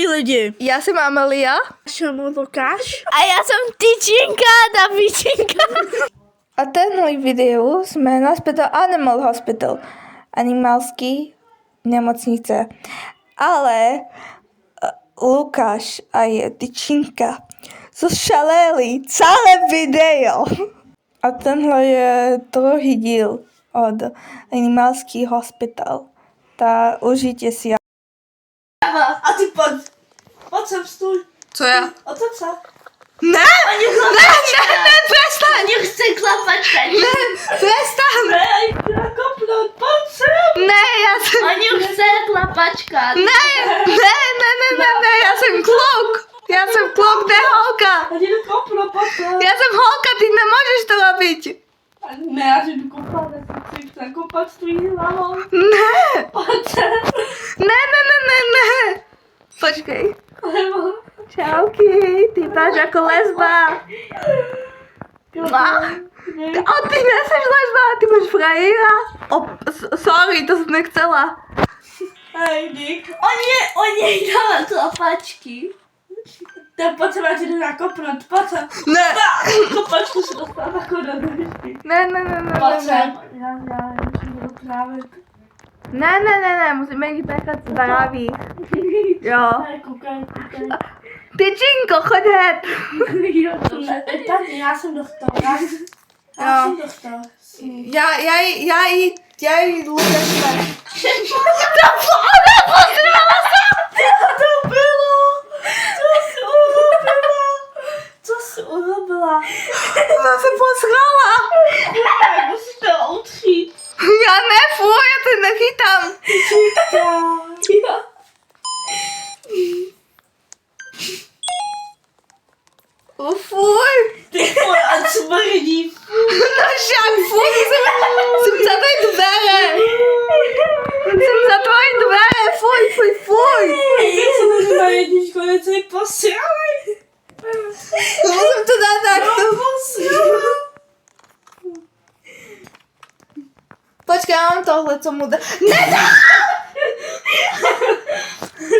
milí lidi. Já jsem Amelia. Jsem Lukáš. A já jsem tyčinka, Davičinka. A tenhle video jsme na Animal Hospital. Animálský nemocnice. Ale Lukáš a je tyčinka zošaleli celé video. A tenhle je druhý díl od Animálský hospital. Tak užijte si. A ty pojď sem, stůj. Co já? Otoč se. Ne, přestaň. Nechce klapačka. Přestaň. Ne, já kopnout, pojď sem. Ne, já jsem... Oni chce klapačka. Ne, já jsem kluk. Já jsem kluk, ne holka. Já ti jdu kopnout, pojď sem. Já jsem holka, ty nemůžeš to robiť. Ne, já ti jdu kopat, já si chci kopat s tvojí hlavou. Ne, Pojď sem. ne. Počkej. Čauky, ty máš jako lesba. A ty neseš lesba, ty máš frajera. Sorry, to jsem nechcela. Hej, Dick. Oni jí dávají klapačky. Tak pojď sem, já ti jdu nakopnout, pojď sem. Ne. Kopačku si dostala jako do držky. Ne. Pojď sem. Já musím dopravit. Ne, musíme jít nechat zdraví. Jo. Koukej. Tyčinko, choď hned. Jo, dobře. Tady, já jsem doktor. Já jsem doktor. Já jí Lukáš. To bylo? Co jsi urobila? Ona se posrala. Ne, musíš to utřít. Já já to nechytám. Jo. Fuj. Ty vole, a smrdí. No však, fuj, jsem za tvojí dvere. Jsem za tvojí dvere, fuj. Jak se můžu na jedničku, něco jí posílej. Musím to dát takto. Počkej, já mám tohle, co mu dá. Nedá!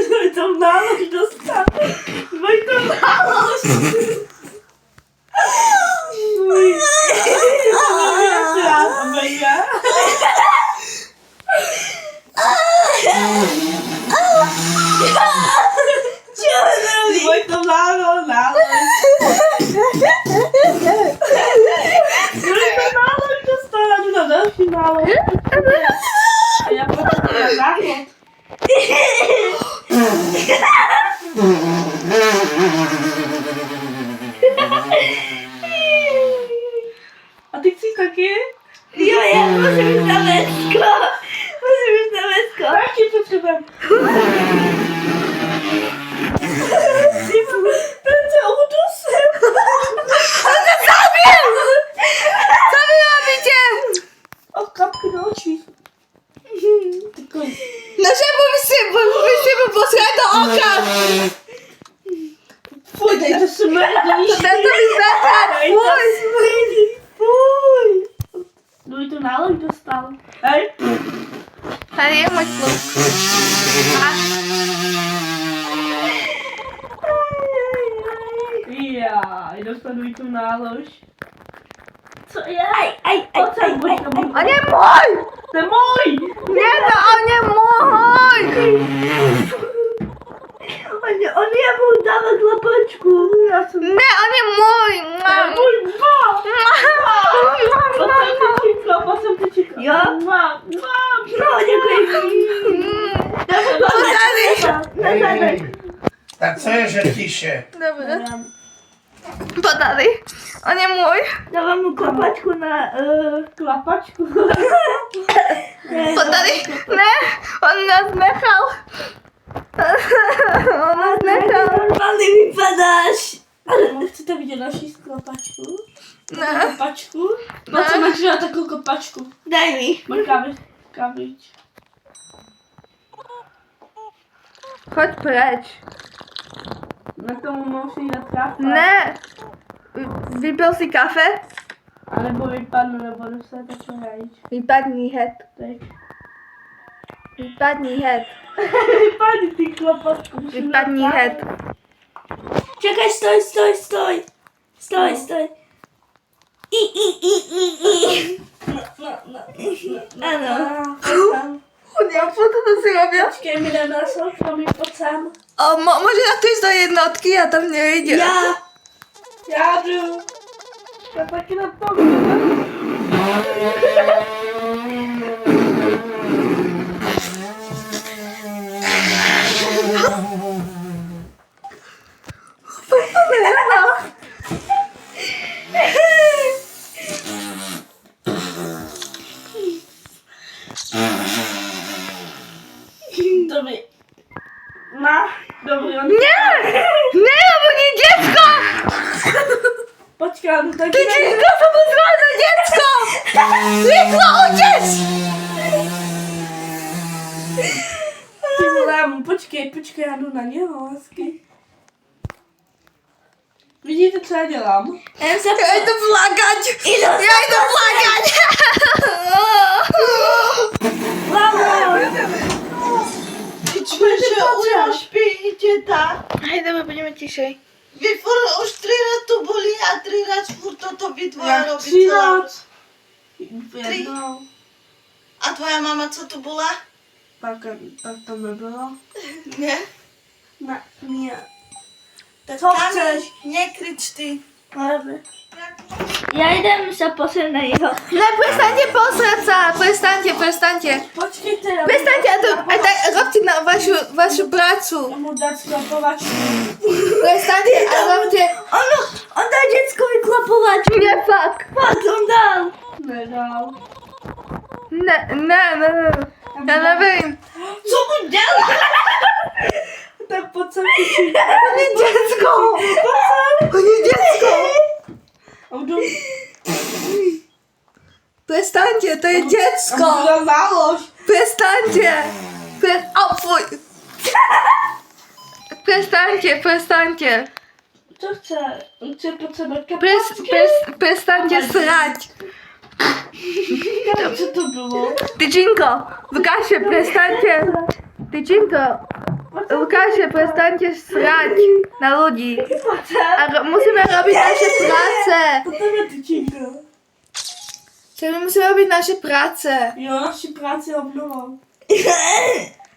Dvoj to nálož dostat. Dvoj to nálož. Dvoj to nálož. Dvoj to nálož dostala, jdu na další nálož. Já potřebuji záchod. A ty chceš taky? Jo, já musím jít na Vesko. Tak ti potřebujeme. Ten se udusil. On se zabil! Zabila mi tě! A kapky do očí. No že musím mu poslat do oka! Fuj, dej to smrdí. To mi zatrat, Fuj. Dvoj to nálož dostal. Hej. Tady je můj kluk. Já dostanu tu nálož. Co je? Aj. On je můj! To je můj! On je můj! On je mu dává klapačku. Ne, on je můj! Můj Pojď sem tyčinka. Jo? Mám. No, děkuji. Tady. Tak co je, že tiše? Dobře. Tady. On je můj. Dávám mu klapačku na... Klapačku. Tady. Ne, on nás nechal. On nás nechal. Normálně vypadáš. Chcete vidět naši klapačku? Ne. Kopačku? Pojď sem, jak na takovou kopačku. Daj mi. Můj kavič. Choď preč. Na tomu musí dát kafe. Ne. Vypil si kafe? A nebo vypadnu, nebo dostat to čo hrajíč. Vypadni hned. Teď. Wypadnij head. Pani ty klopotku. Wypadnij head. Czekaj, stoj. Stoj. I. Ano. Ja po to zrobię. Poczekaj mi na nas, to mi po sam. O, może na ktoś do jednotki, ja tam nie idzie. Jadu. Ja taki na tobie. Dobry. Dobry, on... Nie! Nie, no bo nie dziecko! Poczekaj, no tak... Ty dziecko, to pozwolne dziecko! Little ojciec! Ty mam, poczekaj, Anuna, nie łaski. Widzicie, co ja działam? Ja idę plakać! Ja idę plakać! Idźmy się uśpijcie, tak? Hej, dobra, będziemy ciszej. Vi får už 3 raz tu boli a 3 raz furt toto vytvoja Jak robiť 3 celá. lat. Jedno. A tvoja mama co tu bola? Tak to by było. Nie? Nie. Tak Co tam chceš? nie krycz ty. Ale... Ja idę sa posrať na jeho. No, przestańcie posrać, przestańcie. Poczekaj teraz. Przestańcie, a tak robcie na waszą pracę. Mu dać sklepować. Przestańcie, a robcie... On dá dzieckovi klapovať. Nie, fuck. Fakt, on dal. Nie dał. Nie. Ja nevím. Co mu dělá? Tak po co ty ci... To nie dziecko! To nie dziecko! Przestańcie, to jest dziecko! Obudowałoś. Przestańcie! O, fuj! Przestańcie! Co chce? Chce potrzebę Przestańcie srać! Co to było? Tycinko, Łukasie, przestańcie! Tycinko, Łukasie, przestańcie srać na ludzi! A musimy robić nasze prace! To tebe ty cinka. Musimy robić nasze prace! I ona się pracę obnował.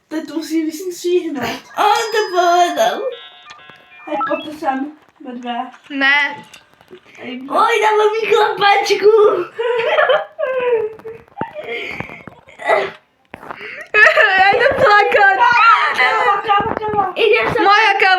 To tu musi wystrzichnąć. On to povedal. Hej, potem sam. Medve. Ne! Oj, dáva mi chlapačku. Ja idę plakać! Kawa. Idem sa... Moja kawa!